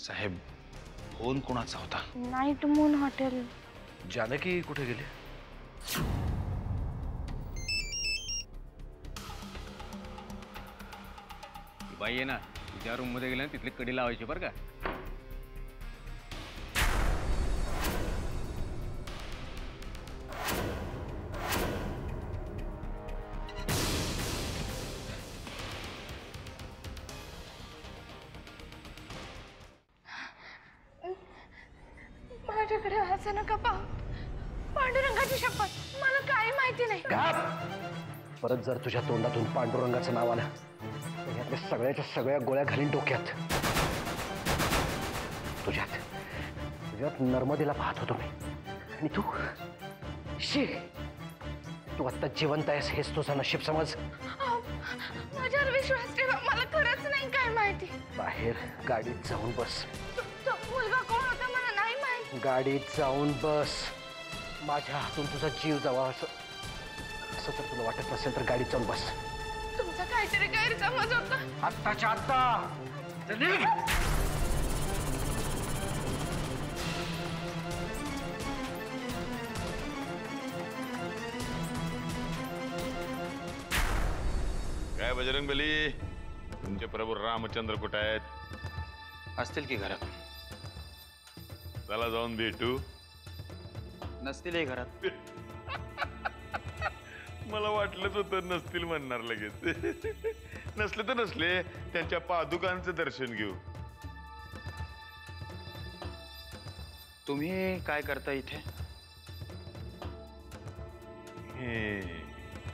साहेब, phone कोणाचा होता? Night moon hotel. Janaki कुठे गेली? बाई आहे ना, ज्या रूम मध्ये गेल्या तिथली कडी लावायची बरं का. माझ्याकडे असं नका पाहू. पांडुरंगाची शपथ, मला काही माहिती नाही. परत जर तुझ्या तोंडातून पांडुरंगाचं नाव आलं तर यातल्या सगळ्याच्या सगळ्या गोळ्या घालीन डोक्यात. तुझ्यात नर्मदेला पाहत होतो मी, आणि तू आत्ता जिवंत आहेस हेच तुझं नशीब समज. माझ्यावर विश्वास ठेवा, मला खरंच नाही काय माहिती. बाहेर गाडीत जाऊन बस. तो मुलगा कोण होता मला नाही माहिती. गाडीत जाऊन बस. माझ्या हातून तुझा जीव जावा असं जर तुला वाटत नसेल तर गाडीत जाऊन बस. तुमचा काहीतरी गैरसमज होता. आत्ताच्या आत्ता निघ. काय बजरंगबली, तुमचे प्रभू रामचंद्र कुठे आहेत? असतील की घरात. चला जाऊन भेटू. नसतील घरात. मला वाटलंच होतं नसतील म्हणणार लगेच. नसले तर नसले, त्यांच्या पादुकांचं दर्शन घेऊ. तुम्ही काय करता इथे?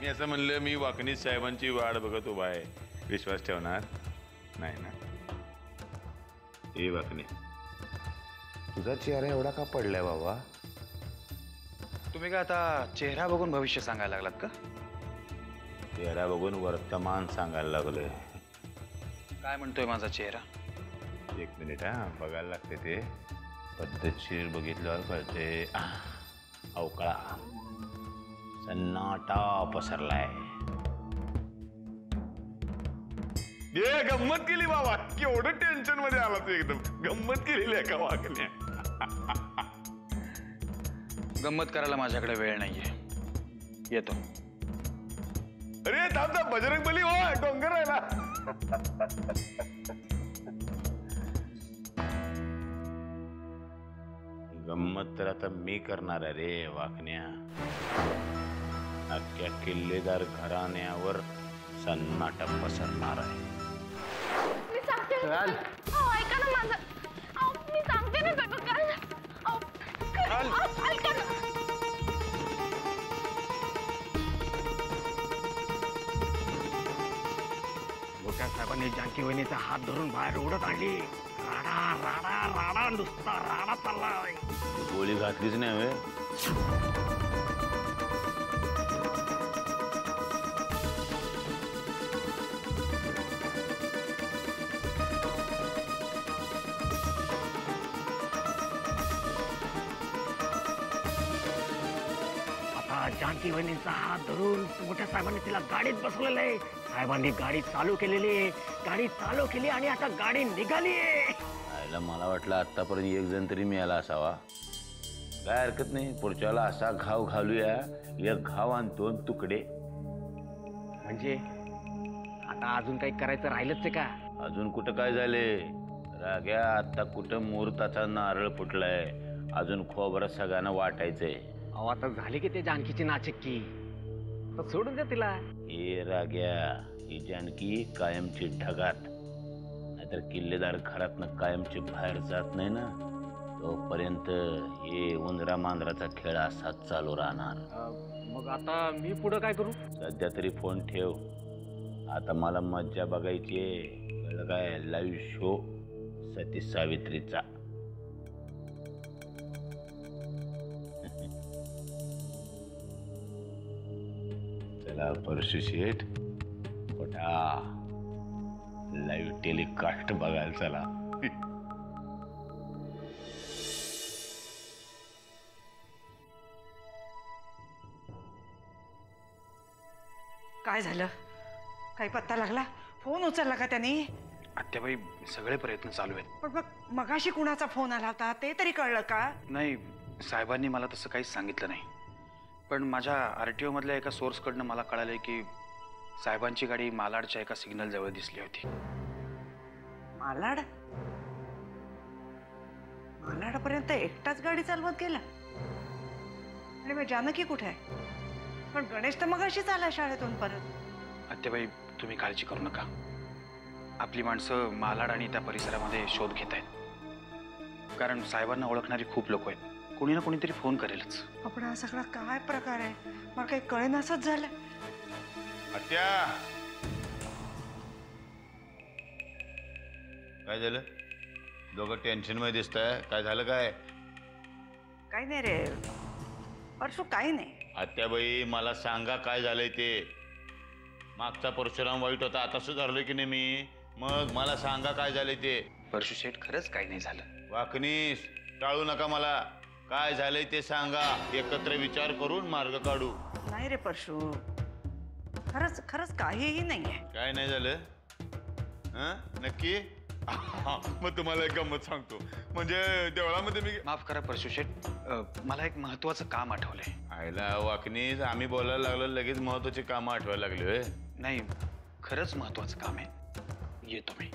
मी असं म्हणलं, मी वाकणीत साहेबांची वाट बघत उभा आहे. विश्वास ठेवणार नाही ना? हे वाकणी, तुझा चेहरा एवढा का पडलाय बाबा? तुम्ही काय आता चेहरा बघून भविष्य सांगायला लागलात का? चेहरा बघून वर्तमान सांगायला लागलोय. काय म्हणतोय माझा चेहरा? एक मिनिट, हा बघायला लागते. ते पद्धतशीर बघितल्यावर कळते. अवकाळा, सन्नाटा पसरलाय. ये गंमत केली बाबा, केवढं टेन्शन मध्ये आला तू. एकदम गंमत केलेली आहे का वाकण्या? गंमत करायला माझ्याकडे वेळ नाहीये, येतो. अरे थांब थांब, बजरंगबली हो, डोंगर आहे ना. गंमत तर आता मी करणार आहे रे वाकण्या. अख्ख्या किल्लेदार घराण्यावर सन्नाटा पसरणार आहे. मी सांगते ऐका ना माझं. मी सांगते ना सगळं काय. ऐका ना. मोठ्या साहेबांनी जानकी वहिनीचा हात धरून बाहेर ओढत आणली. राडा राडा राडा, नुसता राडा चाललाय. गोळी घातलीच नाही वे. जानकी वहिनीचा हात धरून मोठ्या साहेबांनी तिला गाडीत बसवलेलं आहे. साहेबांनी गाडी चालू केलेली आहे. गाडी चालू केली आणि आता गाडी निघाली आहे. मला वाटलं आतापर्यंत एक जण तरी मिळाला असावा. काय हरकत नाही, पुढच्याला असा घाव घालूया. एक घाव आणि 2 तुकडे. म्हणजे आता अजून काही करायचं राहिलंच आहे का? अजून कुठं काय झाले? राग्या आता कुठं मुहूर्ताचा नारळ फुटलाय, अजून खोबरं सगळ्यांना वाटायचंय. अहो आता झाली की ते जानकीची नाचक्की, तर सोडून द्या तिला. हे राग्या, ही जानकी कायमची ढगात, नाहीतर किल्लेदार घरातनं कायमची बाहेर जात नाही ना, तोपर्यंत हे उंदरा मांजराचा खेळ असाच चालू राहणार. मग आता मी पुढं काय करू? सध्या तरी फोन ठेव. आता मला मज्जा बघायची आहे, कळलं काय? लाईव्ह शो सती सावित्रीचा. चला परशु शेठ, मोठा लाईव्ह टेलिकास्ट बघायला चला. काय झालं? काही पत्ता लागला? फोन उचलला का त्यांनी? आत्याबाई सगळे प्रयत्न चालू आहेत. पण मग मगाशी कुणाचा फोन आला होता ते तरी कळलं का? नाही, साहेबांनी मला तसं काहीच सांगितलं नाही. पण माझ्या RTO मधल्या एका सोर्सकडनं मला कळालंय की साहेबांची गाडी मालाडच्या एका सिग्नल जवळ दिसली होती. मालाड? मालाडपर्यंत एकटाच गाडी चालवत गेला? आणि मग जानकी कुठे आहे? पण गणेश तर मगाशीच आला शाळेतून परत. आत्याबाई तुम्ही काळजी करू नका. आपली माणसं मालाड आणि त्या परिसरामध्ये शोध घेत आहेत. कारण साहेबांना ओळखणारी खूप लोक आहेत. कोणी ना कोणीतरी फोन करेलच. आपण हा सगळा काय प्रकार आहे? मला काही कळेनासच झालं. आत्या, काय झालं? दोघं टेन्शन मध्ये दिसताय. काय झालं? काय काही नाही रे परशु, काही नाही. आत्याबाई मला सांगा काय झालंय ते. मागचा परशुराम वाईट होता, आता सुधारलोय की नाही मी? मग मला सांगा काय झालंय ते. परशु शेठ, खरंच काही नाही झालं. वाकनीस, टाळू नका मला. काय झालंय ते सांगा. एकत्र विचार करून मार्ग काढू. नाही रे परशु, खरंच खरंच काहीही नाहीये. काय नाही झालं? नक्की? मग तुम्हाला एक गंमत सांगतो. म्हणजे देवळामध्ये मी माफ करा परशु शेठ, मला एक महत्वाचं काम आठवलंय. आयला वाकनीस, आम्ही बोलायला लागलो लगेच महत्वाची कामं आठवायला लागली होय. नाही, खरंच महत्वाचं काम आहे. येतो मी.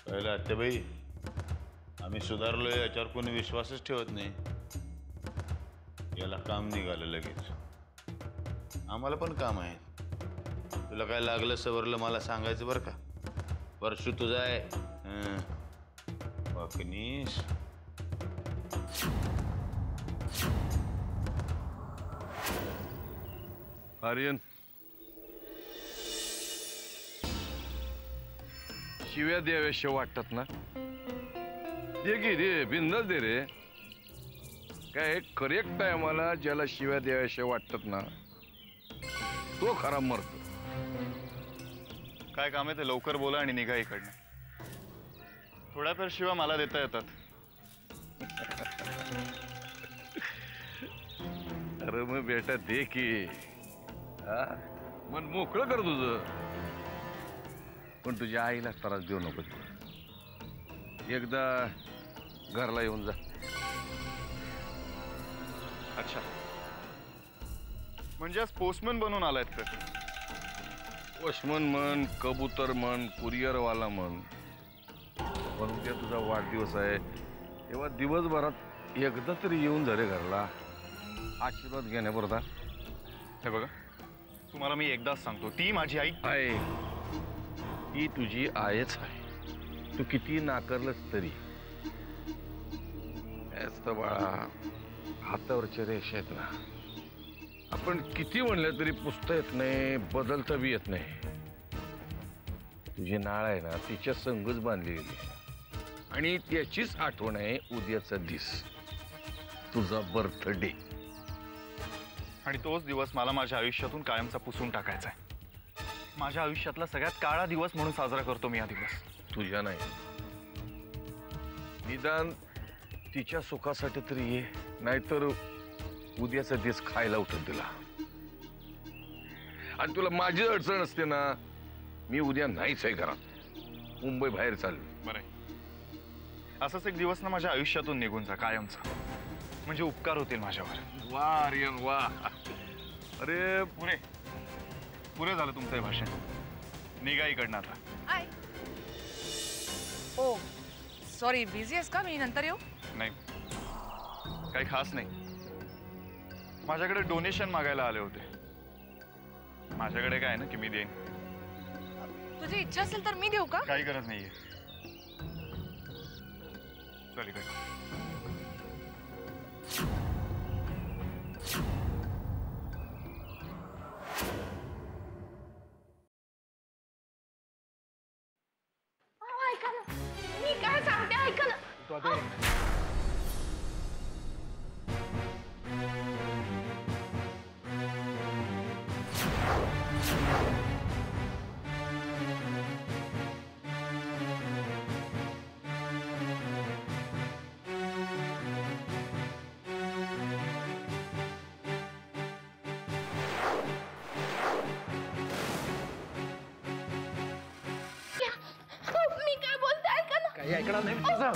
पहिला आत्याबाई, आम्ही सुधारलोय याच्यावर कोणी विश्वासच ठेवत नाही. याला काम निघालं लगेच. आम्हाला पण काम आहे. तुला काय लागलं सवरलं मला सांगायचं बरं का. परशु तुझा आहे. वाकनीस, आर्यन, शिव्या द्याव्याशा वाटतात ना? दे की दे, बिंदास दे रे. काय करेक्ट आहे आम्हाला, ज्याला शिव्या द्याव्याशा वाटतात ना तो खराब मरतो. काय काम आहे ते लवकर बोला आणि निघा इकडनं. थोड्याफार शिवाय मला देता येतात. अरे मग बेटा दे की. मन मोकळं कर तुझं. पण तुझ्या आईला त्रास देऊ नको. एकदा घरला येऊन जा. अच्छा, म्हणजे आज पोस्टमन बनून आलायत तर? पोस्टमन म्हण, कबूतर म्हण, कुरिअरवाला म्हण. पण उद्या तुझा वाढदिवस आहे, तेव्हा दिवसभरात एकदा तरी येऊन जा रे घरला, आशीर्वाद घेण्यापुरता. हे बघा, तुम्हाला मी एकदाच सांगतो, ती माझी आई आहे. ती तुझी आईच आहे. तू किती नाकारलंस तरी. बाळा, हातावरच्या रेषा आहेत ना, आपण किती म्हणलं तरी पुसता येत नाही, बदलता बी येत नाही. तुझी नाळ आहे ना, तिच्या संगच बांधली गेली आणि त्याचीच आठवण आहे उद्याचा दिस, तुझा बर्थडे. आणि तोच दिवस मला माझ्या आयुष्यातून कायमचा पुसून टाकायचा आहे. माझ्या आयुष्यातला सगळ्यात काळा दिवस म्हणून साजरा करतो मी हा दिवस. तुझ्या नाही, निदान तिच्या सुखासाठी तरी ये, नाहीतर उद्याचा दिवस खायला उठत दिला. आणि तुला माझी अडचण असते ना, मी उद्या नाहीच आहे घरात, मुंबई बाहेर चाललो. बरं, असाच एक दिवस ना माझ्या आयुष्यातून निघून जा कायमचा, म्हणजे उपकार होतील माझ्यावर. वा आर्यन वा. अरे पुरे झालं तुमचं हे भाषण. निघा इकडनं आता. आय ओ सॉरी, बिझी आहेस का? मी नंतर येऊ. नाही, काही खास नाही. माझ्याकडे डोनेशन मागायला आले होते. माझ्याकडे काय आहे ना की मी देईन. तुझी इच्छा असेल तर मी देऊ का? काही गरज नाहीये. चल इकडे. ऐका ना, मी काय सांगते ऐका ना. मी काय बोलते ऐका ना. काही ऐकणार नाही तुझं.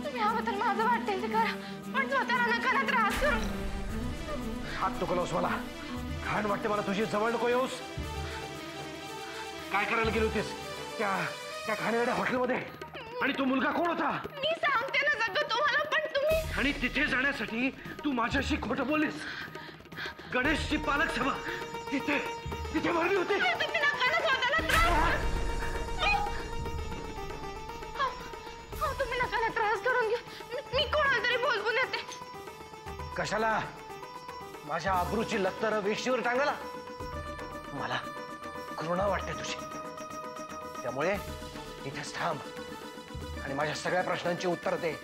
तुम्ही हवं तर माझं वाटतंय ते करा, पण स्वतःला नका ना त्रास करू. हात नको लावूस मला. घाण वाटते मला तुझी. जवळ नको येऊस. काय करायला गेली होतीस त्या खाण्याच्या हॉटेलमध्ये? आणि तो मुलगा कोण होता? मी सांगते ना सगळं तुम्हाला, पण तुम्ही. आणि तिथे जाण्यासाठी तू माझ्याशी खोटं बोललीस. गणेशची पालक सभा तिथे तिथे भरली होती. तुम्ही नका ना स्वतःला त्रास. तुम्ही नका ना त्रास करून घेऊ. मी कोणाला तरी बोलवून येते. कशाला? माझ्या आबरूची लत्तर वेशीवर टांगाला? मला घृणा वाटते तुझी. त्यामुळे इथेच थांब आणि माझ्या सगळ्या प्रश्नांची उत्तर दे.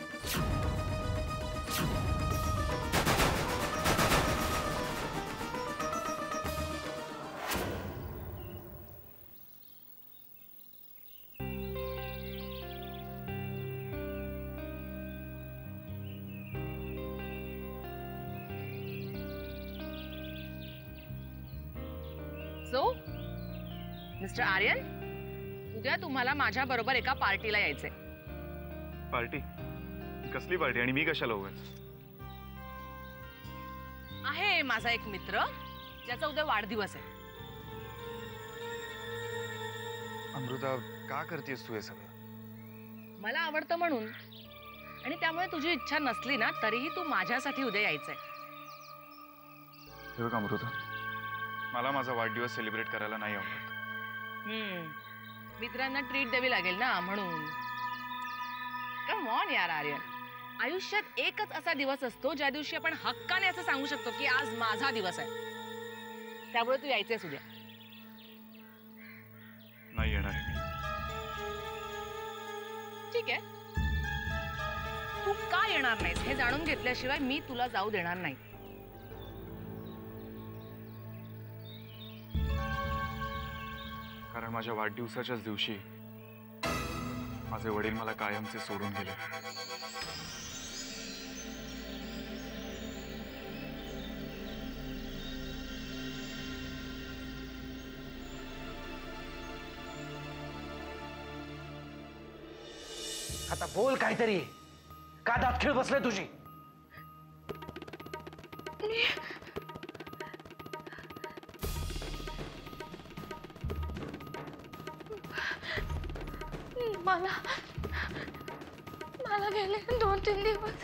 सो मिस्टर आर्यन, उद्या तुम्हाला माझ्या बरोबर एका पार्टीला यायचंय. पार्टी? कसली पार्टी? आणि मी कशाला उगाच? आहे माझा एक मित्र ज्याचा उद्या वाढदिवस आहे. अमृता, का करतेस तू हे सगळं? मला आवडतं म्हणून. आणि त्यामुळे तुझी इच्छा नसली ना तरीही तू माझ्यासाठी उद्या यायचंय. हे बघ अमृता, मला माझा वाढदिवस सेलिब्रेट करायला नाही आवडत. मित्रांना ट्रीट द्यावी लागेल ना म्हणून. कम ऑन यार आर्यन, आयुष्यात एकच असा दिवस असतो ज्या दिवशी आपण हक्काने असं सांगू शकतो की आज माझा दिवस आहे. त्यामुळे तू यायचंयस उद्या. नाही येणार आहे मी. ठीक आहे, तू का येणार नाहीस हे जाणून घेतल्याशिवाय मी तुला जाऊ देणार नाही. कारण माझ्या वाढदिवसाच्याच दिवशी माझे वडील मला कायमचे सोडून गेले. आता बोल काहीतरी. का दातखिळ बसले तुझी? मला गेले 2-3 दिवस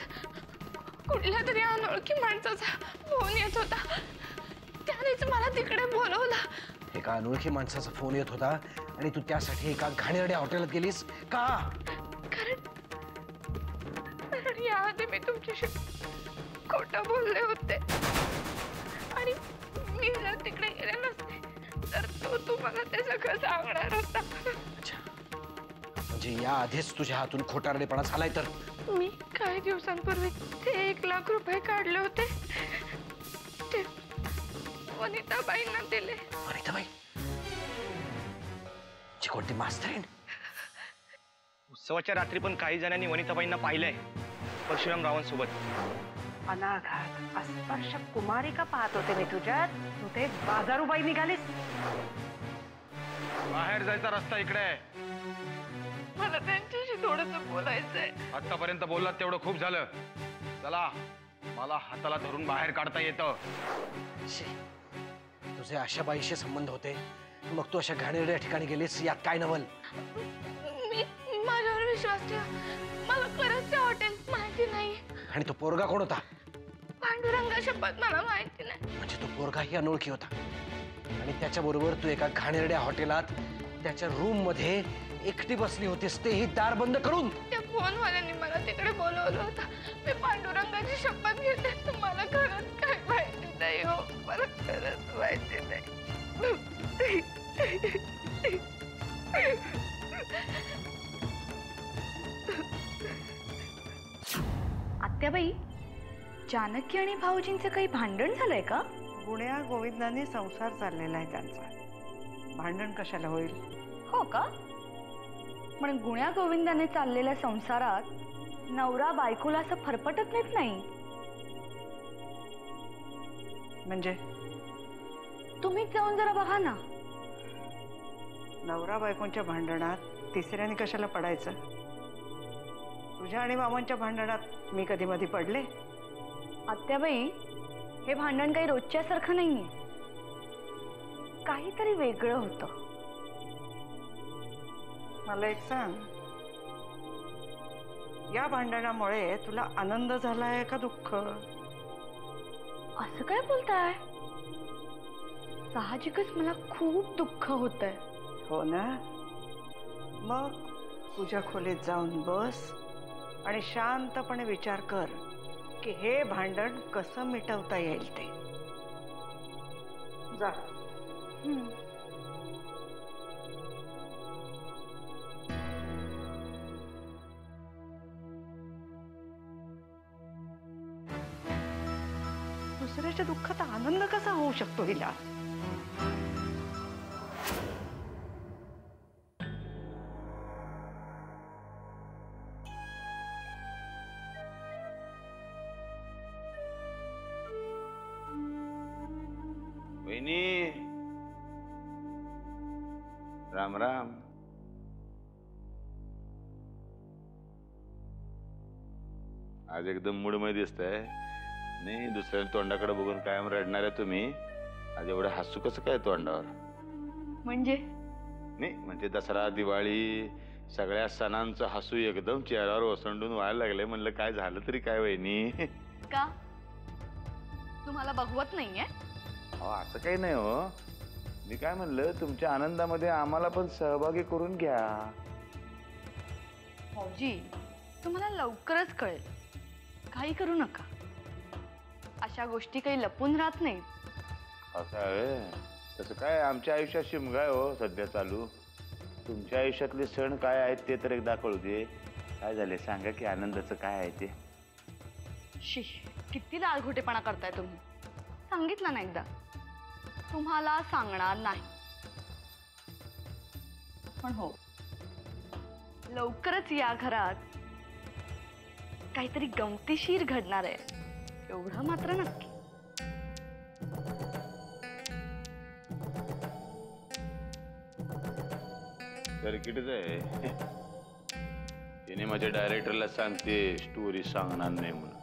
कुठल्या तरी अनोळखी माणसाचा फोन येत होता. त्यानेच मला तिकडे बोलवलं. एका अनोळखी माणसाचा फोन येत होता आणि तू त्यासाठी एका घाणेरड्या हॉटेलात गेलीस का? कारण याआधी मी तुमच्याशी खोटं बोलले होते आणि मी जर तिकडे गेले नसते तर तो तुम्हाला ते सगळं सांगणार होता. म्हणजे या आधीच तुझ्या हातून खोटारडेपणा झालाय तर? मी काही दिवसांपूर्वी ते 1 लाख रुपये काढले होते, ते वनिताबाईंना दिले. वनिताबाई? जी कोणती मास्तरीण? उत्सवाच्या रात्री पण काही जणांनी वनिताबाईंना पाहिलंय परशुराम रावांसोबत. अनाघात अस्पर्श कुमारिका पाहत होते मी तुझ्यात. तू ते बाजारूबाई निघालीस. बाहेर जायचा रस्ता इकडे आहे. मला त्यांच्याशी थोडंसं बोलायचंय. आतापर्यंत बोललात तेवढं खूप झालं. चला. मला हाताला धरून बाहेर काढता येतं. तुझे अशा बाईशी संबंध होते मग तू अशा घाणेरड्या ठिकाणी गेलीस यात काय नवल? मी माझ्यावर विश्वास ठेवा. मला खरंच ते हॉटेल माहिती नाही. आणि तो पोरगा कोण होता? पांडुरंगा शपथ मला माहिती नाही. म्हणजे तो पोरगाही अनोळखी होता आणि त्याच्याबरोबर तू एका घाणेरड्या हॉटेलात त्याच्या रूम मध्ये एकटी बसली होतीस, तेही दार बंद करून. त्या फोनवाल्यांनी मला तिकडे बोलवलं होतं. मी पांडुरंगाची शपथ घेते, तुम्हाला खरंच काय माहिती नाही हो. मला खरंच माहिती नाही. आत्याबाई, जानकी आणि भाऊजींचं काही भांडण झालंय का? गुण्या गोविंदाने संसार चाललेला आहे त्यांचा, भांडण कशाला होईल? हो का? पण गुण्या गोविंदाने चाललेल्या संसारात नवरा बायकोला असं फरफटत नेत नाही. म्हणजे तुम्हीच जाऊन जरा बघा ना. नवरा बायकोंच्या भांडणात तिसऱ्याने कशाला पडायचं? तुझ्या आणि मामांच्या भांडणात मी कधी मध्ये पडले? आत्याबाई, हे भांडण काही रोजच्यासारखं नाहीये. काहीतरी वेगळं होतं. मला एक सांग, या भांडणामुळे तुला आनंद झालाय का दुःख? असं काय बोलताय? साहजिकच मला खूप दुःख होतंय. हो ना? मग तुझ्या खोलीत जाऊन बस आणि शांतपणे विचार कर की हे भांडण कसं मिटवता येईल ते. जा. दुसऱ्याच्या दुःखात आनंद कसा होऊ शकतो हिला? वहिनी, राम राम. आज एकदम मूडमध्ये दिसतंय. नाही, दुसऱ्या तोंडाकडे बघून कायम रडणाऱ्या तुम्ही आज एवढं हसू कसं काय तोंडावर? म्हणजे नाही म्हणजे दसरा दिवाळी सगळ्या सणांचं हसू एकदम चेहऱ्यावर ओसंडून व्हायला लागले. म्हणलं काय झालं तरी काय वहिनी? का तुम्हाला बघवत नाहीये? अहो असं काही नाही हो. मी काय म्हणलं, तुमच्या आनंदामध्ये आम्हाला पण सहभागी करून घ्या. भाऊजी, तुम्हाला लवकरच कळेल. काही करू नका. अशा गोष्टी काही लपून राहत नाही. असं आहे? तसं काय आमच्या आयुष्यात शिमगाय हो सध्या चालू. तुमच्या आयुष्यातले सण काय आहेत ते तर एकदा कळू दे. काय झाले सांगा की आनंदाचं काय आहे ते. शी, किती लालघोटेपणा करताय तुम्ही. सांगितलं ना एकदा. तुम्हाला सांगणार नाही. पण हो, लवकरच या घरात काहीतरी गमतीशीर घडणार आहे, एवढं मात्र नक्की. सर्किटच आहे. तिने माझ्या डायरेक्टरला सांगते स्टोरी सांगणार नाही म्हणून.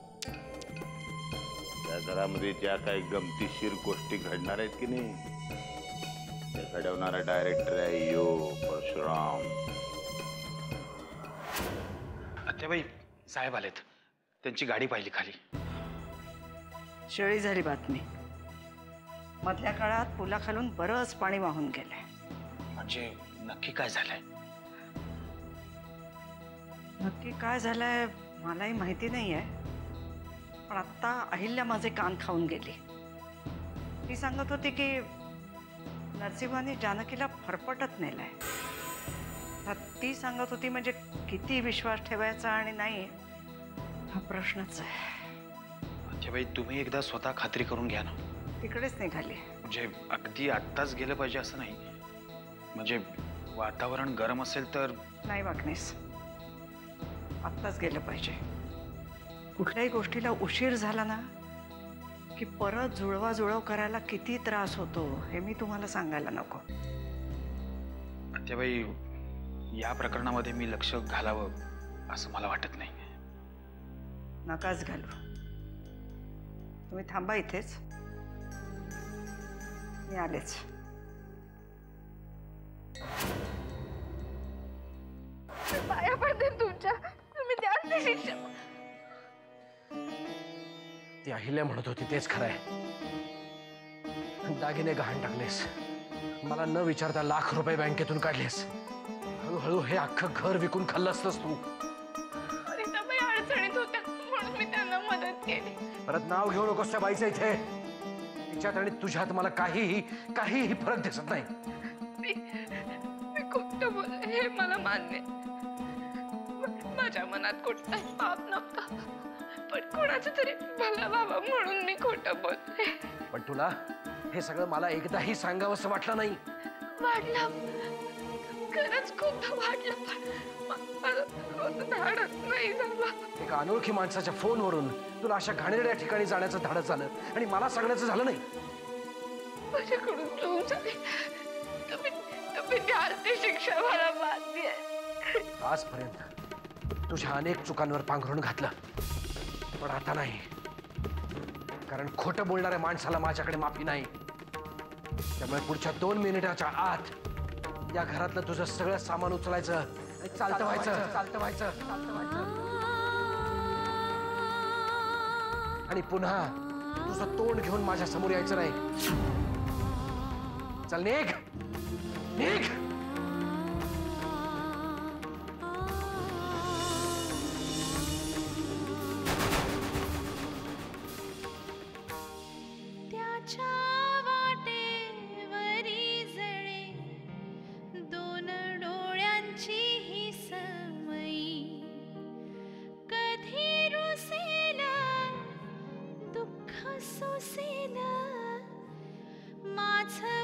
त्या घरामध्ये ज्या काही गमतीशीर गोष्टी घडणार आहेत की नाही, त्या घडवणारा डायरेक्टर आहे यो परशुराम. आत्याबाई, साहेब आलेत. त्यांची गाडी पाहिली खाली. शेळी झाली बातमी. मधल्या काळात पुलाखालून बरंच पाणी वाहून गेलंय. म्हणजे नक्की काय झालंय? नक्की काय झालंय मलाही माहिती नाहीये. पण आता अहिल्या माझे कान खाऊन गेली. ती सांगत होती की नरसिंहाने जानकीला फरफटत नेलाय. ती सांगत होती म्हणजे किती विश्वास ठेवायचा आणि नाही हा प्रश्नच आहे. आत्याबाई, तुम्ही एकदा स्वतः खात्री करून घ्या ना. तिकडेच निघाली. म्हणजे अगदी आत्ताच गेलं पाहिजे असं नाही. म्हणजे वातावरण गरम असेल तर. नाही वागणेस, आत्ताच गेलं पाहिजे. कुठल्याही गोष्टीला उशीर झाला ना की परत जुळवाजुळव करायला किती त्रास होतो हे मी तुम्हाला सांगायला नको. आत्याबाई, या प्रकरणामध्ये मी लक्ष घालावं असं मला वाटत नाही. नकाच घालू. तुम्ही थांबा इथेच, मी आलेच. पाया पडते तुमच्या, तुम्ही द्याल ती शिक्षा. ती अहिल्या म्हणत होती तेच खरंय. दागिने गहाण टाकलेस, मला न विचारता लाख रुपये बँकेतून काढलेस. हळूहळू हे अख्खं घर विकून खाल्लं असतंस तू. अनिताबाई अडचणीत होत्या म्हणून मी त्यांना मदत केली. परत नाव घेऊ नकोस त्या बाईचं इथे. तिच्यात आणि तुझ्यात मला काहीही फरक दिसत नाही. मी खोटं बोलले हे मला मान्य. माझ्या मनात कोणताही पाप नव्हता, पण कोणाचं तरी भला व्हावं म्हणून मी खोटं बोलले. पण तुला हे सगळं मला एकदाही सांगावंसं वाटलं नाही. वाटलं, खरंच खूप वाटलं, पण माझं धाडस नाही झालं. एका अनोळखी माणसाच्या फोनवरून तुला अशा घाणेरड्या ठिकाणी जाण्याचं धाडस झालं आणि मला सांगण्याचं झालं नाही. माझ्याकडून चूक झाली. तुम्ही द्याल ती शिक्षा मला मान्य आहे. आजपर्यंत तुझ्या अनेक चुकांवर पांघरून घातलं, पण आता नाही. कारण खोटं बोलणाऱ्या माणसाला माझ्याकडे माफी नाही. त्यामुळे पुढच्या 2 मिनिटाच्या आत या घरातलं तुझं सगळं सामान उचलायचं आणि चालतं व्हायचं. आणि पुन्हा तुझं तोंड घेऊन माझ्या समोर यायचं नाही. चल निघ. माझं